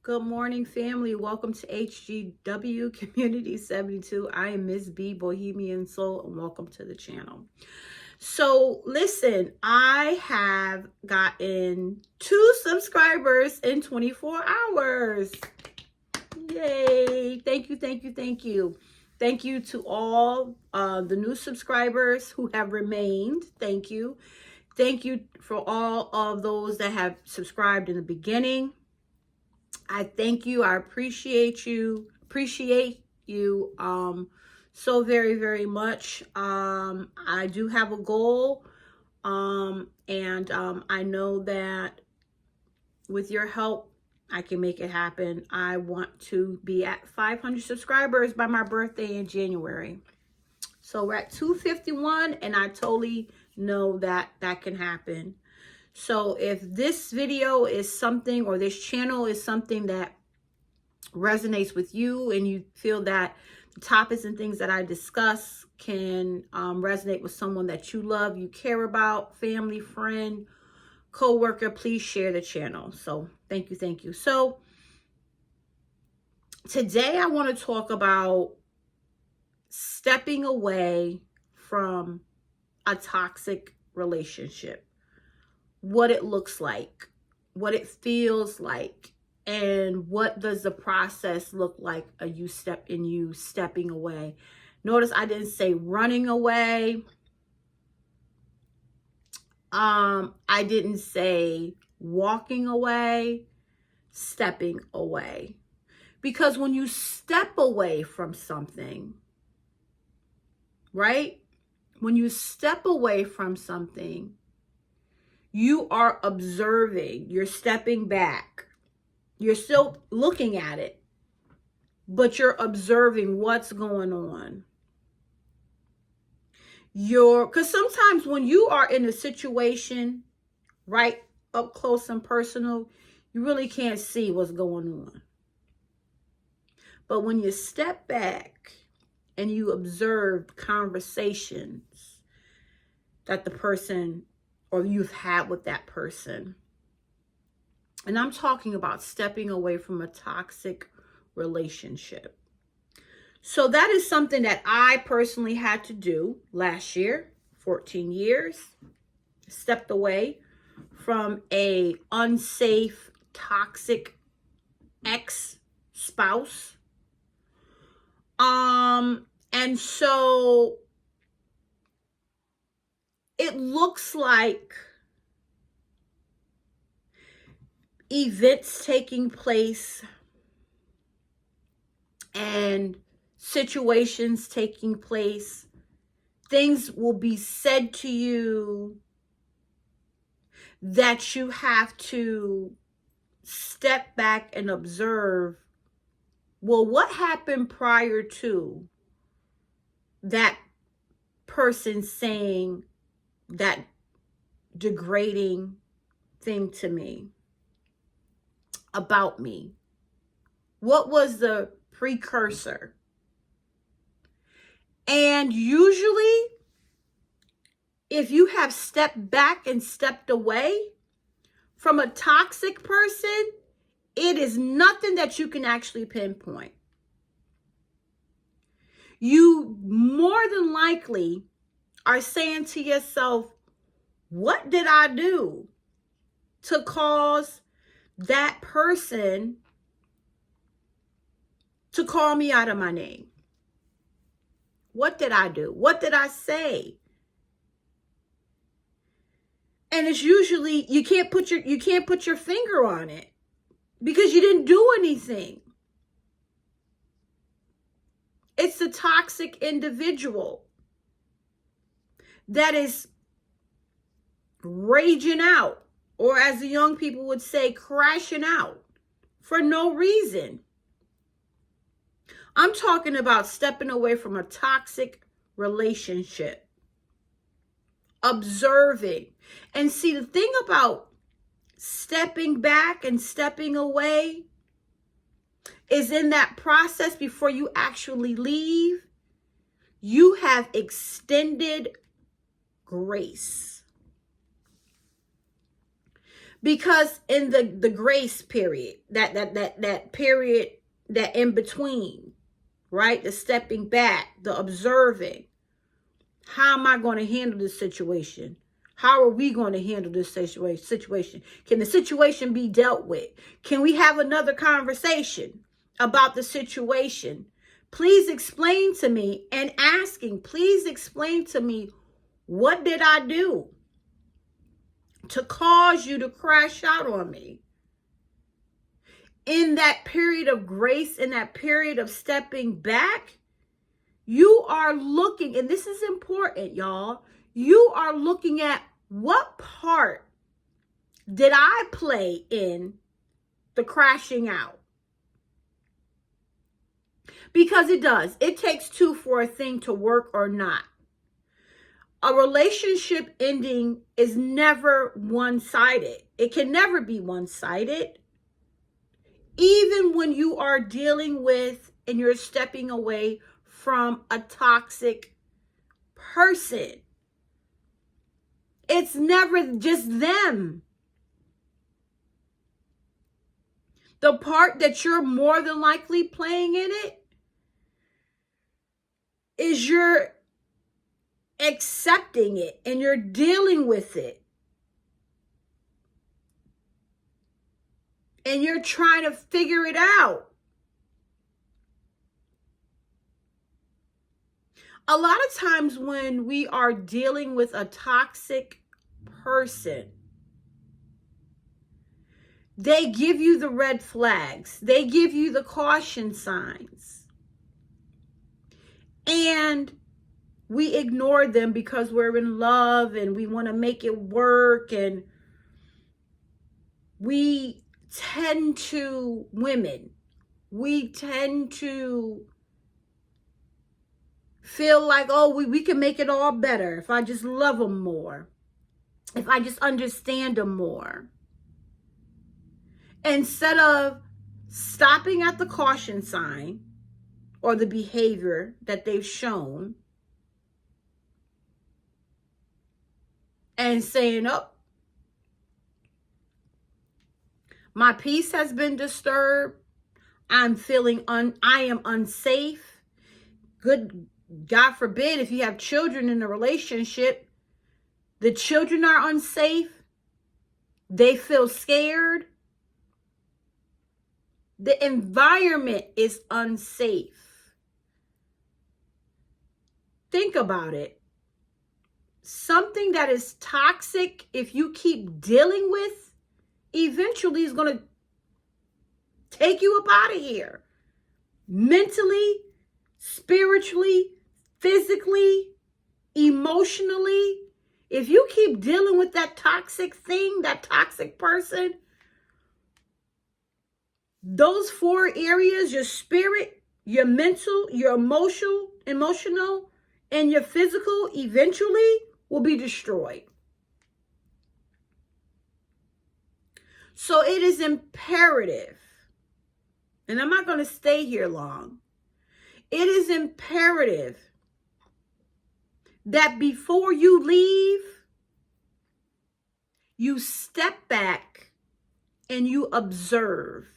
Good morning, family. Welcome to HGW Community 72. I am Miss B, Bohemian Soul, and welcome to the channel. So, listen, I have gotten 2 subscribers in 24 hours. Yay. Thank you, thank you, thank you. Thank you to all the new subscribers who have remained. Thank you. Thank you for all of those that have subscribed in the beginning. I thank you. I appreciate you. So very, very much. I do have a goal. I know that with your help, I can make it happen. I want to be at 500 subscribers by my birthday in January. So we're at 251, and I totally know that that can happen. So if this video is something, or this channel is something that resonates with you, and you feel that the topics and things that I discuss can resonate with someone that you love, you care about, family, friend, co-worker, please share the channel. So thank you, thank you. So today I want to talk about stepping away from a toxic relationship. What it looks like, what it feels like, and what does the process look like of you stepping away. Notice I didn't say running away. I didn't say walking away, stepping away. Because when you step away from something, right? When you step away from something, you are observing, you're stepping back. You're still looking at it, but you're observing what's going on. Because sometimes when you are in a situation right up close and personal, you really can't see what's going on. But when you step back and you observe conversations that the person or you've had with that person. And I'm talking about stepping away from a toxic relationship. So that is something that I personally had to do last year, 14 years. Stepped away from a unsafe, toxic ex-spouse. And so it looks like events taking place and situations taking place. Things will be said to you that you have to step back and observe. Well, what happened prior to that person saying that degrading thing to me about me? What was the precursor? And usually, if you have stepped back and stepped away from a toxic person, it is nothing that you can actually pinpoint. You more than likely are saying to yourself, what did I do to cause that person to call me out of my name? What did I do? What did I say? And it's usually you can't put your finger on it because you didn't do anything. It's the toxic individual that is raging out, or as the young people would say, crashing out for no reason. I'm talking about stepping away from a toxic relationship. Observing. And see, the thing about stepping back and stepping away is in that process before you actually leave, you have extended grace. Because in the grace period, that period, that in between, right? The stepping back, the observing. How am I going to handle this situation? How are we going to handle this situation? Can the situation be dealt with? Can we have another conversation about the situation? Please explain to me, and asking, please explain to me, what did I do to cause you to crash out on me? In that period of grace, in that period of stepping back, you are looking, and this is important, y'all. You are looking at, what part did I play in the crashing out? Because it does. It takes two for a thing to work or not. A relationship ending is never one-sided. It can never be one-sided. Even when you are dealing with and you're stepping away from a toxic person, it's never just them. The part that you're more than likely playing in it is you're accepting it and you're dealing with it. And you're trying to figure it out. A lot of times when we are dealing with a toxic person, they give you the red flags. They give you the caution signs. And we ignore them because we're in love and we want to make it work. And we tend to, we tend to feel like, oh, we can make it all better if I just love them more, if I just understand them more. Instead of stopping at the caution sign or the behavior that they've shown and saying, oh, my peace has been disturbed. I'm feeling I am unsafe. Good God forbid, if you have children in a relationship, the children are unsafe. They feel scared. The environment is unsafe. Think about it. Something that is toxic, if you keep dealing with, eventually is going to take you up out of here. Mentally, spiritually, physically, emotionally. If you keep dealing with that toxic thing, that toxic person, those four areas, your spirit, your mental, your emotional, and your physical, eventually will be destroyed. So it is imperative, and I'm not going to stay here long. It is imperative that before you leave, you step back and you observe.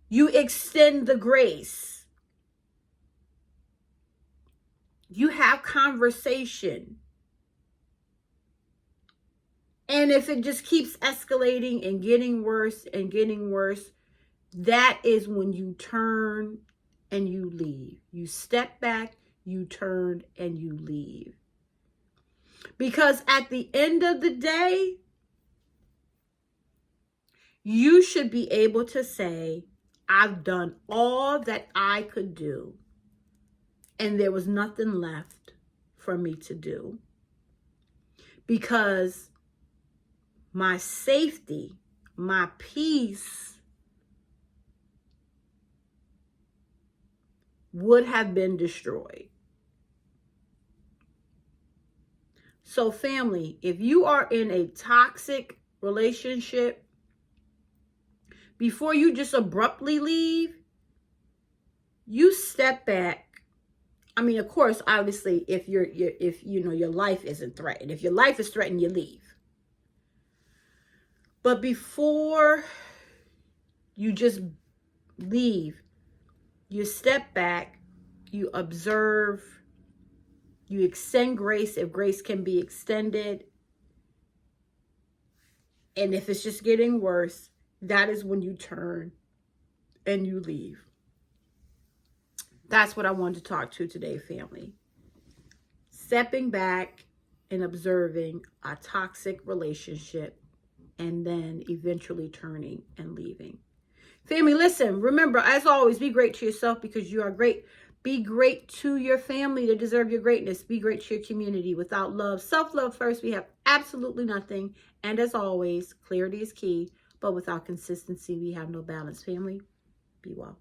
You extend the grace. You have conversation. And if it just keeps escalating and getting worse, that is when you turn and you leave. You step back, you turn, and you leave. Because at the end of the day, you should be able to say, I've done all that I could do, and there was nothing left for me to do. Because my safety, my peace would have been destroyed. So family, if you are in a toxic relationship, before you just abruptly leave, you step back, I mean, of course, obviously, if if you know your life isn't threatened. If your life is threatened, you leave. But before you just leave, you step back, you observe, you extend grace if grace can be extended. And if it's just getting worse, that is when you turn and you leave. That's what I wanted to talk to today, family. Stepping back and observing a toxic relationship and then eventually turning and leaving. Family, listen, remember, as always, be great to yourself because you are great. Be great to your family. They deserve your greatness. Be great to your community. Without love, self-love first, we have absolutely nothing. And as always, clarity is key. But without consistency, we have no balance. Family, be well.